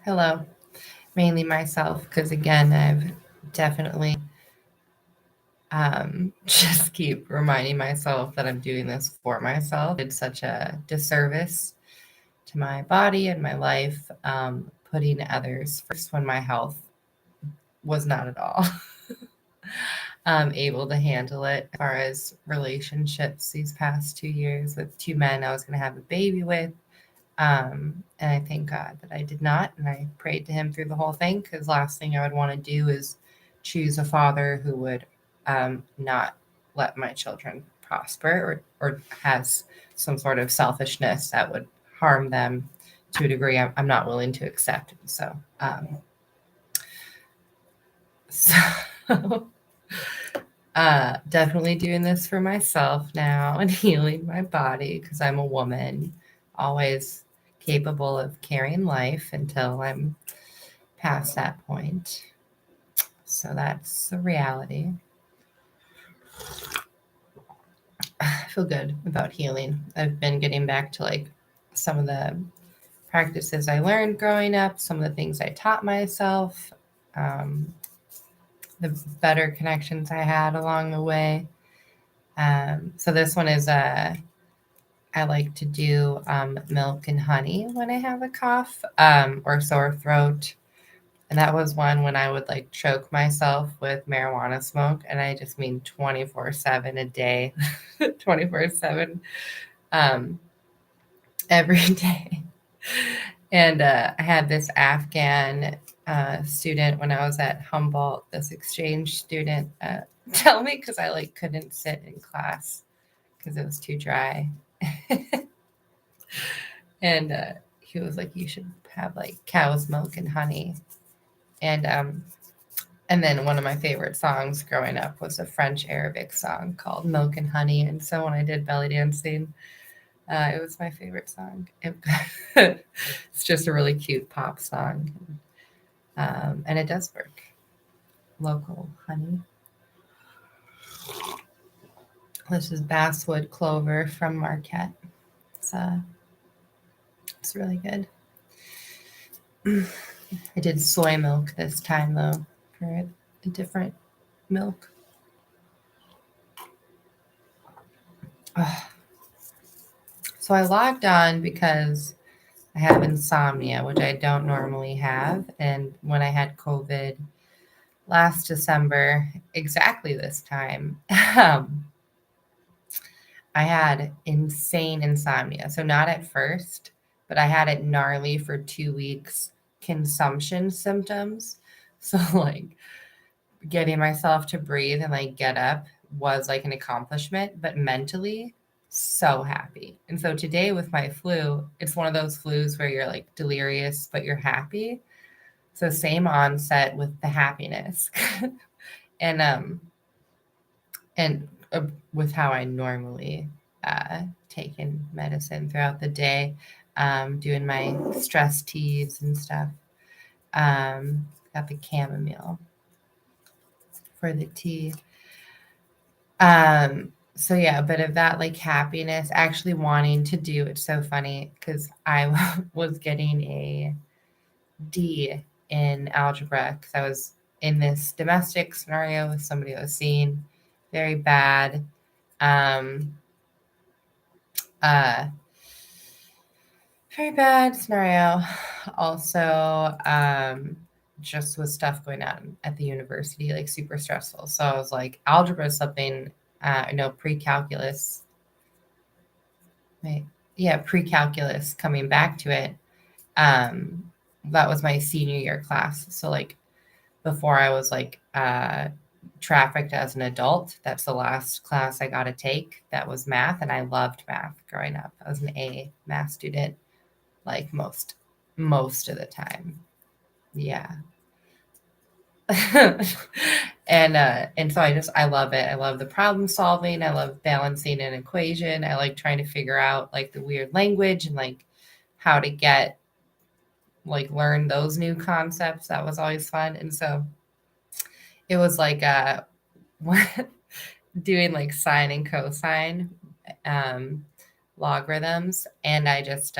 Hello. Mainly myself, because again, I've definitely just keep reminding myself that I'm doing this for myself. Did such a disservice to my body and my life, putting others first when my health was not at all able to handle it. As far as relationships these past 2 years with two men I was going to have a baby with. And I thank God that I did not. And I prayed to him through the whole thing, because last thing I would want to do is choose a father who would not let my children prosper, or has some sort of selfishness that would harm them to a degree I'm not willing to accept. So definitely doing this for myself now and healing my body, because I'm a woman, always capable of carrying life until I'm past that point. So that's the reality. I feel good about healing. I've been getting back to like some of the practices I learned growing up, some of the things I taught myself, um, the better connections I had along the way. So this one is I like to do milk and honey when I have a cough or sore throat. And that was one when I would like choke myself with marijuana smoke. And I just mean 24/7 a day, 24/7 um, every day. And I had this Afghan student when I was at Humboldt, this exchange student, tell me, because I like couldn't sit in class because it was too dry. And he was like, you should have like cow's milk and honey. And then one of my favorite songs growing up was a French Arabic song called Milk and Honey. And so when I did belly dancing, it was my favorite song. It's just a really cute pop song. And it does work. Local honey. This is basswood clover from Marquette. It's really good. I did soy milk this time though, for a different milk. So I logged on because I have insomnia, which I don't normally have. And when I had COVID last December, exactly this time, I had insane insomnia. So not at first, but I had it gnarly for 2 weeks, consumption symptoms. So like getting myself to breathe and like get up was like an accomplishment, but mentally so happy. And so today with my flu, it's one of those flus where you're like delirious, but you're happy. So same onset with the happiness. and and with how I normally take in medicine throughout the day, doing my stress teas and stuff. Got the chamomile for the tea. So yeah, a bit of that like happiness, actually wanting to do it's so funny because I was getting a D in algebra because I was in this domestic scenario with somebody I was seeing, very bad. Uh Very bad scenario. Also, just with stuff going on at the university, like super stressful. So I was like, algebra is something, pre-calculus. Wait, yeah, pre-calculus coming back to it. Um, that was my senior year class. So like before I was like trafficked as an adult, that's the last class I got to take. That was math, and I loved math growing up. I was an A math student, like most of the time. Yeah. And so I love it. I love the problem solving. I love balancing an equation. I like trying to figure out like the weird language and like how to get like learn those new concepts. That was always fun. And so it was like doing like sine and cosine um logarithms, and I just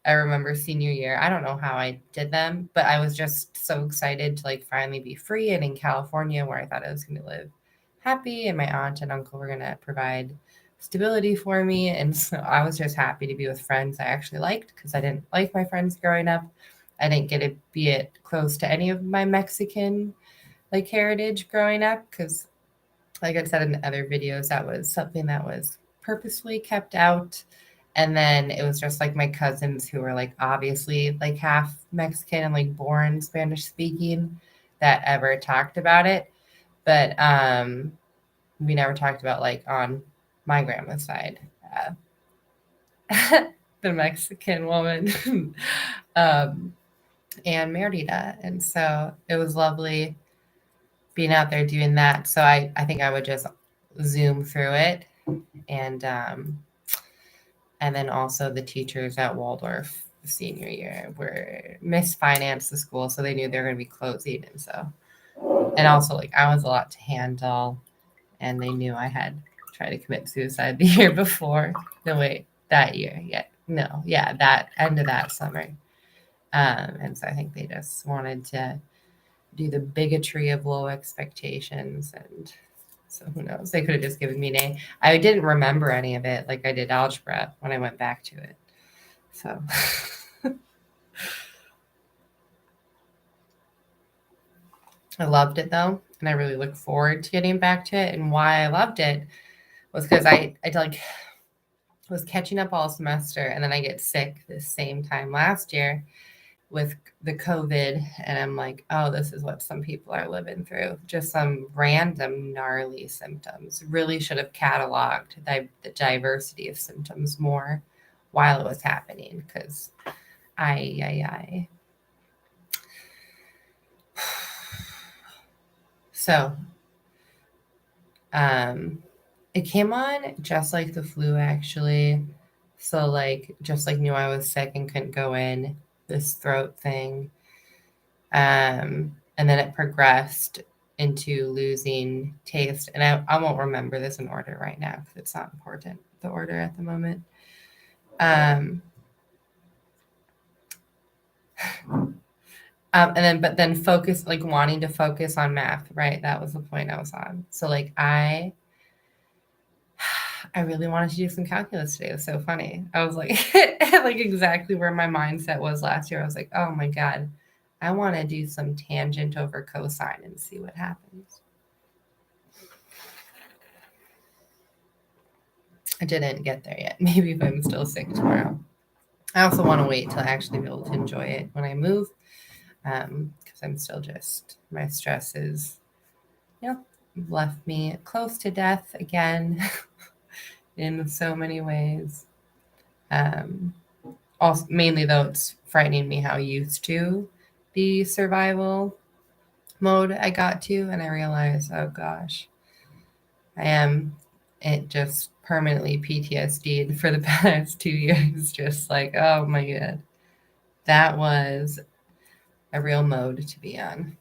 I remember senior year. I don't know how I did them, but I was just so excited to like finally be free and in California where I thought I was going to live happy and my aunt and uncle were going to provide stability for me. And so I was just happy to be with friends I actually liked because I didn't like my friends growing up. I didn't get to be it close to any of my Mexican like heritage growing up because like I said in other videos, that was something that was purposefully kept out. And then it was just like my cousins who were like obviously like half Mexican and like born Spanish speaking that ever talked about it. But we never talked about like on my grandma's side, the Mexican woman, um, and Merida. And so it was lovely being out there doing that. So I think I would just zoom through it and then also the teachers at Waldorf senior year were misfinanced the school, so they knew they were going to be closing, and so and also like I was a lot to handle, and they knew I had tried to commit suicide the year before. No wait, that year, yeah, no, yeah, that end of that summer, and so I think they just wanted to do the bigotry of low expectations and so who knows? They could have just given me an A. I didn't remember any of it like I did algebra when I went back to it. So I loved it though. And I really look forward to getting back to it. And why I loved it was because I like was catching up all semester and then I get sick the same time last year with the COVID, and I'm like, oh, this is what some people are living through. Just some random gnarly symptoms. Really should have cataloged the diversity of symptoms more while it was happening, because I. So, it came on just like the flu, actually. So, like, just like knew I was sick and couldn't go in, this throat thing. And then it progressed into losing taste. And I won't remember this in order right now because it's not important, the order at the moment. But then focus, like wanting to focus on math, right? That was the point I was on. So like I really wanted to do some calculus today. It was so funny. I was like, like exactly where my mindset was last year. I was like, oh my God, I want to do some tangent over cosine and see what happens. I didn't get there yet. Maybe if I'm still sick tomorrow. I also want to wait till I actually be able to enjoy it when I move, because I'm still just, my stress is, left me close to death again in so many ways. Also, mainly though, it's frightening me how used to the survival mode I got to, and I realized, oh gosh, it just permanently PTSD'd for the past 2 years. Just like, oh my God, that was a real mode to be on.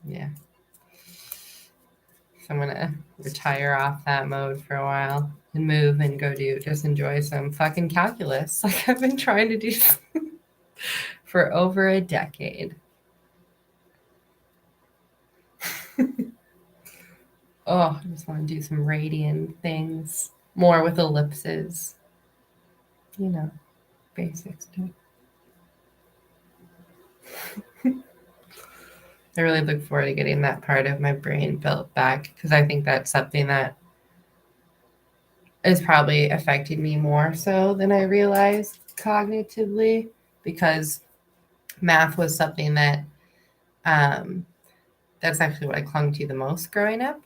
Yeah. So I'm going to retire off that mode for a while and move and go just enjoy some fucking calculus like I've been trying to do for over a decade. Oh, I just want to do some radian things, more with ellipses. Basic stuff. I really look forward to getting that part of my brain built back because I think that's something that is probably affecting me more so than I realized cognitively, because math was something that that's actually what I clung to the most growing up.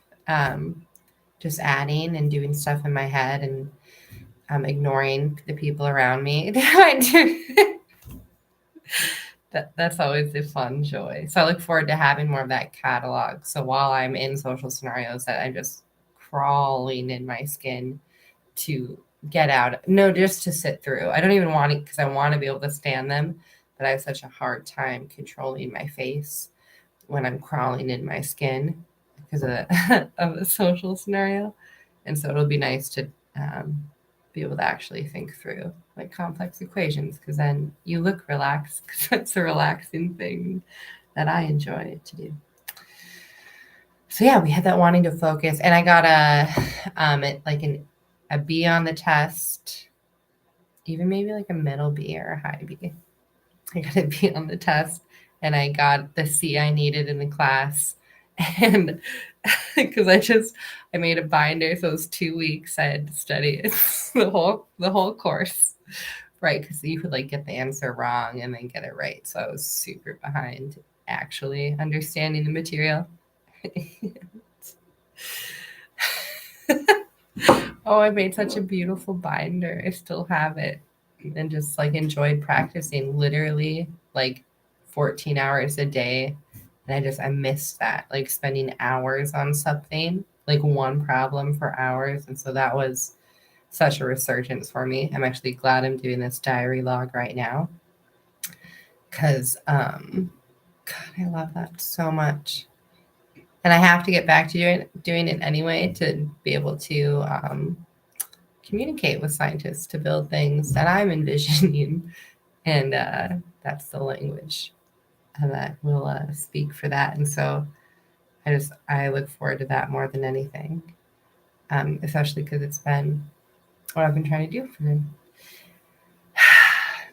Just adding and doing stuff in my head and ignoring the people around me. That's always a fun joy. So I look forward to having more of that catalog. So while I'm in social scenarios that I'm just crawling in my skin to get out, no, just to sit through. I don't even want it because I want to be able to stand them, but I have such a hard time controlling my face when I'm crawling in my skin because of the, of the social scenario. And so it'll be nice to be able to actually think through like complex equations, because then you look relaxed, because that's a relaxing thing that I enjoy to do. So yeah, we had that wanting to focus, and I got a B on the test, even maybe like a middle B or a high B. I got a B on the test, and I got the C I needed in the class. And because I made a binder, so it was 2 weeks I had to study it, the whole course, right? Because you could like get the answer wrong and then get it right. So I was super behind actually understanding the material. Oh, I made such a beautiful binder. I still have it, and just like enjoyed practicing literally like 14 hours a day. And I missed that, like spending hours on something, like one problem for hours. And so that was such a resurgence for me. I'm actually glad I'm doing this diary log right now, because God, I love that so much. And I have to get back to doing it anyway, to be able to communicate with scientists, to build things that I'm envisioning. And that's the language that will speak for that. And so I look forward to that more than anything, especially because it's been what I've been trying to do for them,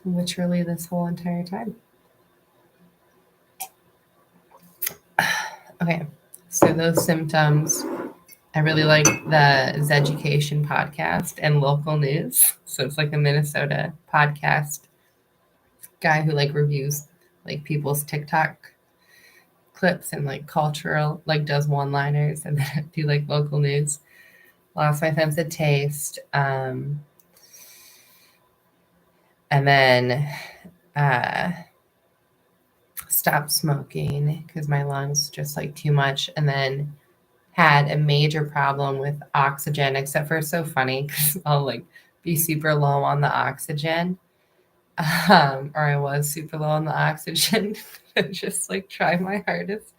literally this whole entire time. Okay, so those symptoms, I really like the Zeducation podcast and local news. So it's like a Minnesota podcast guy who like reviews like people's TikTok clips and like cultural, like does one-liners, and then do like local news. Lost my sense of taste. And then stopped smoking because my lungs just like too much. And then had a major problem with oxygen, except for, it's so funny because I'll like be super low on the oxygen. Or I was super low on the oxygen. And just like try my hardest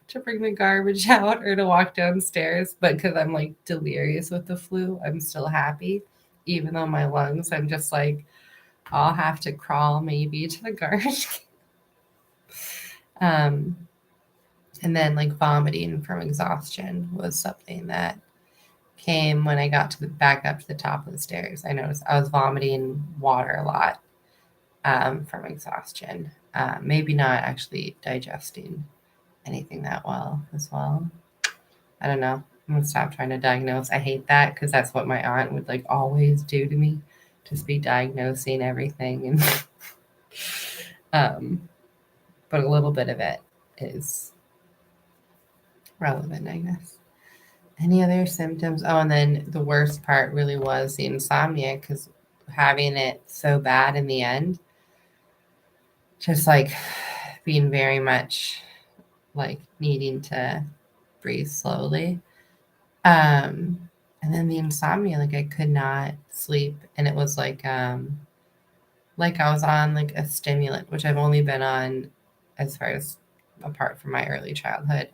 to bring the garbage out or to walk downstairs. But because I'm like delirious with the flu, I'm still happy. Even though my lungs, I'm just like, I'll have to crawl maybe to the garbage. And then like vomiting from exhaustion was something that came when I got back up to the top of the stairs. I noticed I was vomiting water a lot from exhaustion. Maybe not actually digesting anything that well as well. I don't know. I'm gonna stop trying to diagnose. I hate that because that's what my aunt would like always do to me, just be diagnosing everything. And but a little bit of it is relevant, I guess. Any other symptoms? Oh, and then the worst part really was the insomnia, because having it so bad in the end, just like being very much like needing to breathe slowly. And then the insomnia, like I could not sleep. And it was like I was on like a stimulant, which I've only been on as far as apart from my early childhood.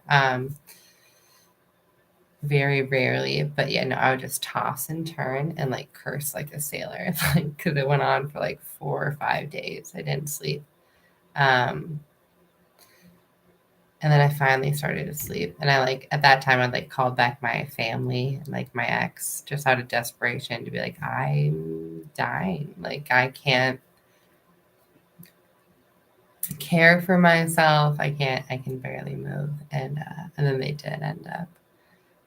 Very rarely, but yeah, no, I would just toss and turn and like curse like a sailor, like because it went on for like 4 or 5 days. I didn't sleep. And then I finally started to sleep. And I like at that time I like called back my family and like my ex just out of desperation to be like, I'm dying. Like I can't care for myself. I can barely move. And then they did end up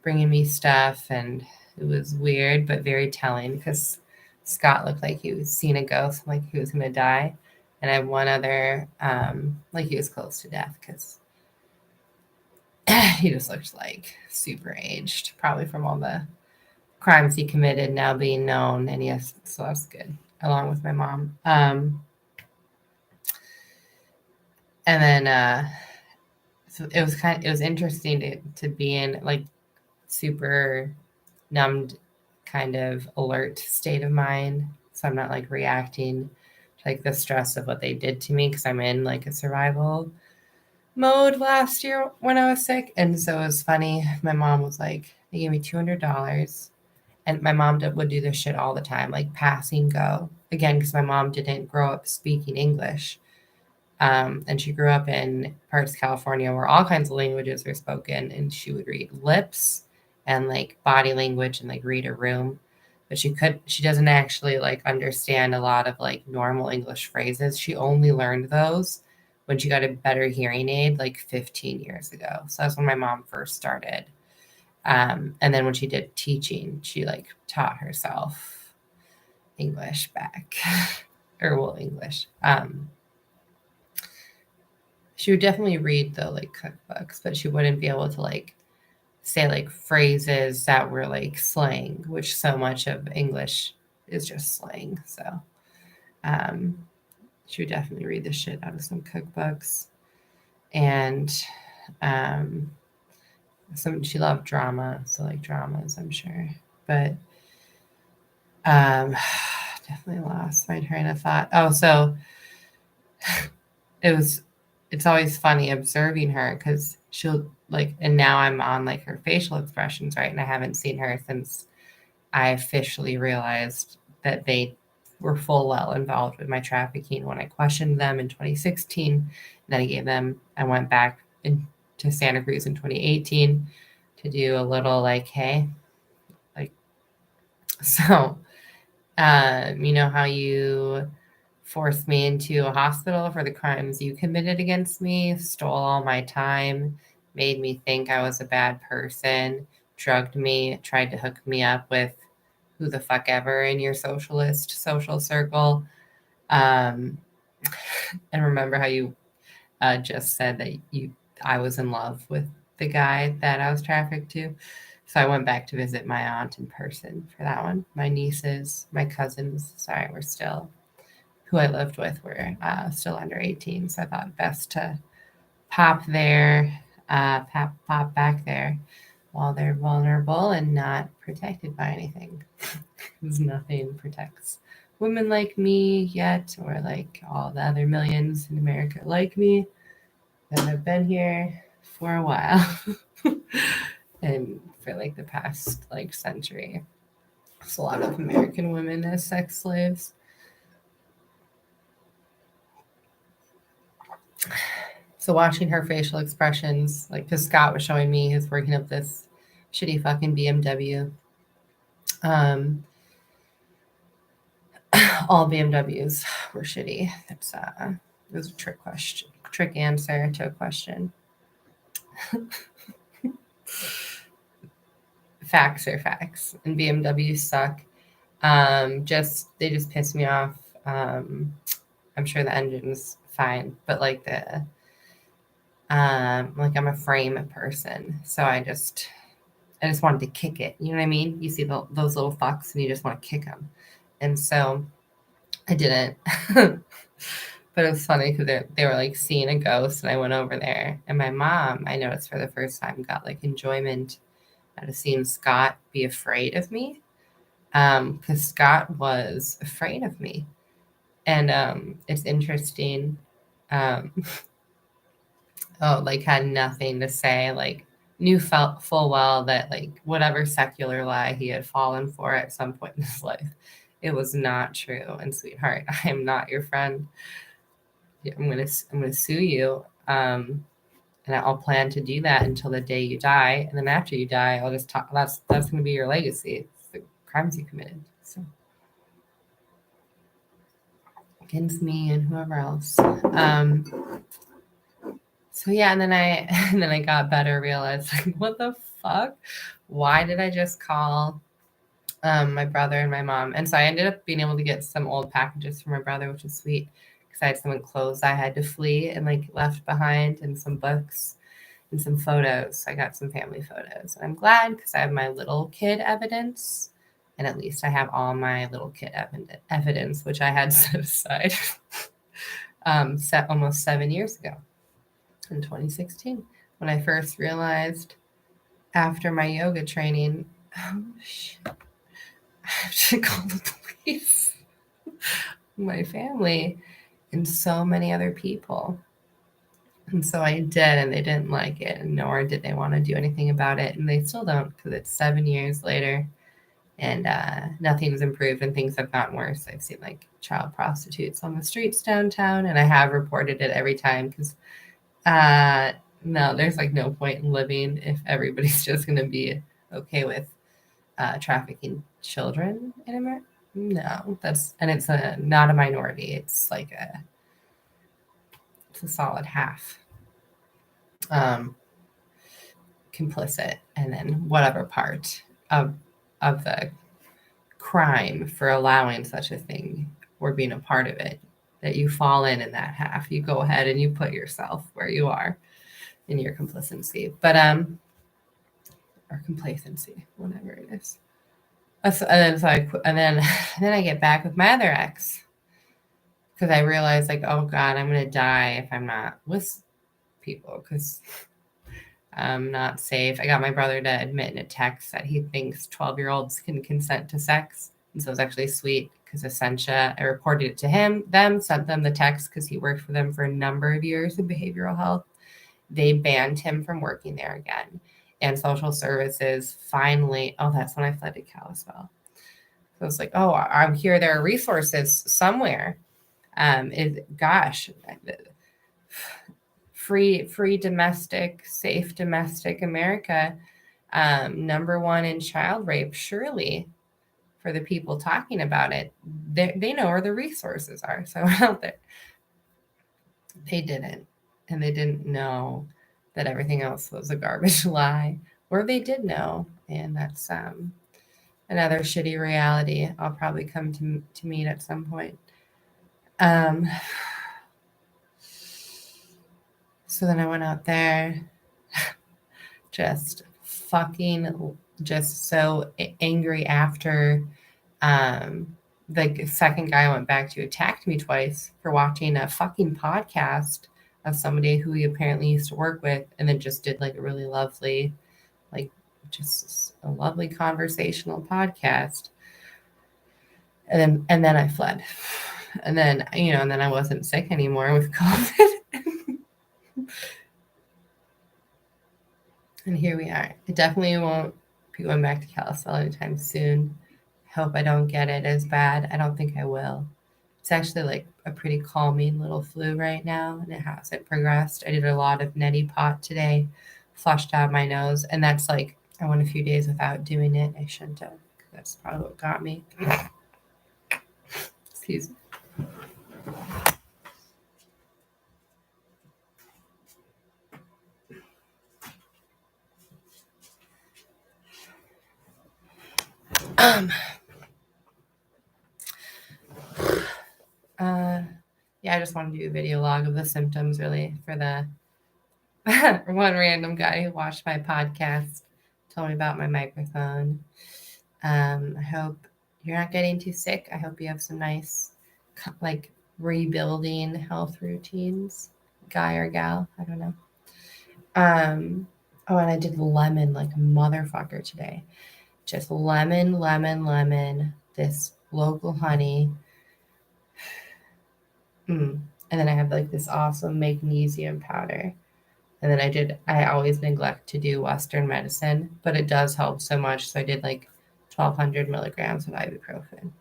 bringing me stuff, and it was weird but very telling because Scott looked like he was seeing a ghost, like he was gonna die. And I have one other, like he was close to death because he just looked like super aged, probably from all the crimes he committed now being known. And yes, so that's good, along with my mom. And then so it was interesting to be in like super numbed kind of alert state of mind, so I'm not like reacting to like the stress of what they did to me, because I'm in like a survival mode last year when I was sick. And so it was funny, my mom was like, they gave me $200 And my mom would do this shit all the time, like passing go. Again, because my mom didn't grow up speaking English. And she grew up in parts of California where all kinds of languages were spoken, and she would read lips and like body language and like read a room. But she doesn't actually like understand a lot of like normal English phrases. She only learned those when she got a better hearing aid like 15 years ago. So that's when my mom first started. And then when she did teaching, she like taught herself English back or well, English. She would definitely read the like cookbooks, but she wouldn't be able to like say like phrases that were like slang, which so much of English is just slang. So she would definitely read the shit out of some cookbooks. And she loved drama, so like dramas, I'm sure. But definitely lost my train of thought. Oh, so it's always funny observing her because she'll like, and now I'm on like her facial expressions, right? And I haven't seen her since I officially realized that they were full well involved with my trafficking when I questioned them in 2016. Then I went back to Santa Cruz in 2018 to do a little like, hey, like, so, you know how you forced me into a hospital for the crimes you committed against me, stole all my time, made me think I was a bad person, drugged me, tried to hook me up with who the fuck ever in your socialist social circle. And remember how you just said that I was in love with the guy that I was trafficked to. So I went back to visit my aunt in person for that one. My nieces, my cousins, who I lived with were still under 18. So I thought best to pop back there while they're vulnerable and not protected by anything. Because nothing protects women like me yet, or like all the other millions in America like me that have been here for a while. And for like the past like century. There's a lot of American women as sex slaves. So watching her facial expressions, like because Scott was showing me he's working up this shitty fucking BMW. All BMWs were shitty. It was a trick answer to a question. Facts are facts, and BMWs suck. They just piss me off. I'm sure the engine's fine, but like like I'm a frame person, so I just wanted to kick it. You know what I mean? You see those little fucks, and you just want to kick them, and so I didn't. But it was funny because they were like seeing a ghost, and I went over there, and my mom, I noticed for the first time, got like enjoyment out of seeing Scott be afraid of me, because Scott was afraid of me. And it's interesting. Like had nothing to say, like knew full well that like whatever secular lie he had fallen for at some point in his life, it was not true. And sweetheart, I am not your friend. I'm gonna sue you. And I'll plan to do that until the day you die. And then after you die, I'll just talk. That's gonna be your legacy. It's the crimes you committed. So against me and whoever else. So yeah, and then I got better, realized like, what the fuck? Why did I just call my brother and my mom? And so I ended up being able to get some old packages from my brother, which is sweet because I had some clothes I had to flee and like left behind, and some books and some photos. I got some family photos, and I'm glad because I have my little kid evidence, and at least I have all my little kid evidence, which I had set aside almost 7 years ago. In 2016, when I first realized after my yoga training, oh shit, I have to call the police, my family, and so many other people. And so I did, and they didn't like it, and nor did they want to do anything about it, and they still don't because it's 7 years later. and nothing's improved and things have gotten worse. I've seen like child prostitutes on the streets downtown, and I have reported it every time because no, there's like no point in living if everybody's just going to be okay with trafficking children in America. No, and it's not a minority. It's like it's a solid half complicit, and then whatever part of the crime for allowing such a thing or being a part of it that you fall in that half, you go ahead and you put yourself where you are in your complacency, or complacency, whatever it is. And then I get back with my other ex because I realized like, oh God, I'm gonna die if I'm not with people because I'm not safe. I got my brother to admit in a text that he thinks 12-year-olds can consent to sex. And so it was actually sweet because Essentia, I reported it to sent them the text because he worked for them for a number of years in behavioral health. They banned him from working there again. And social services finally, that's when I fled to Kalispell. So I was like, oh, I'm here. There are resources somewhere. Gosh, free domestic, safe domestic America, number one in child rape, surely for the people talking about it, they know where the resources are. So out there, they didn't, and they didn't know that everything else was a garbage lie, or they did know, and that's another shitty reality I'll probably come to meet at some point. So then I went out there, just so angry after the second guy I went back to attacked me twice for watching a fucking podcast of somebody who he apparently used to work with, and then just did like a really lovely, like just a lovely conversational podcast. And then I fled. And then, and then I wasn't sick anymore with COVID. And here we are. I definitely won't be going back to Kalispell anytime soon. I hope I don't get it as bad. I don't think I will. It's actually like a pretty calming little flu right now, and it hasn't progressed. I did a lot of neti pot today, flushed out my nose, and that's like, I went a few days without doing it. I shouldn't have. That's probably what got me. Excuse me. Yeah, I just want to do a video log of the symptoms, really, for the one random guy who watched my podcast, told me about my microphone. I hope you're not getting too sick. I hope you have some nice, like, rebuilding health routines, guy or gal. I don't know. And I did lemon like a motherfucker today. Just lemon, this local honey. And then I have like this awesome magnesium powder. And then I always neglect to do Western medicine, but it does help so much. So I did like 1,200 milligrams of ibuprofen.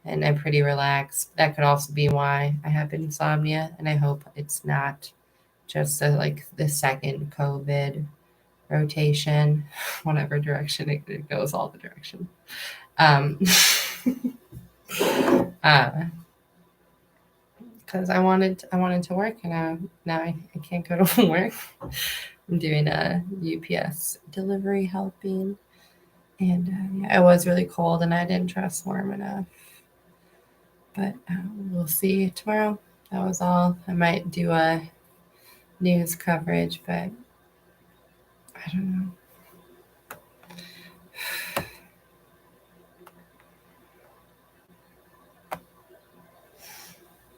And I'm pretty relaxed. That could also be why I have insomnia. And I hope it's not just the second COVID rotation, whatever direction it goes, all the direction. Because I wanted to work, and now I can't go to work. I'm doing a UPS delivery helping, and it was really cold, and I didn't dress warm enough. But we'll see tomorrow. That was all. I might do a news coverage, but I don't know.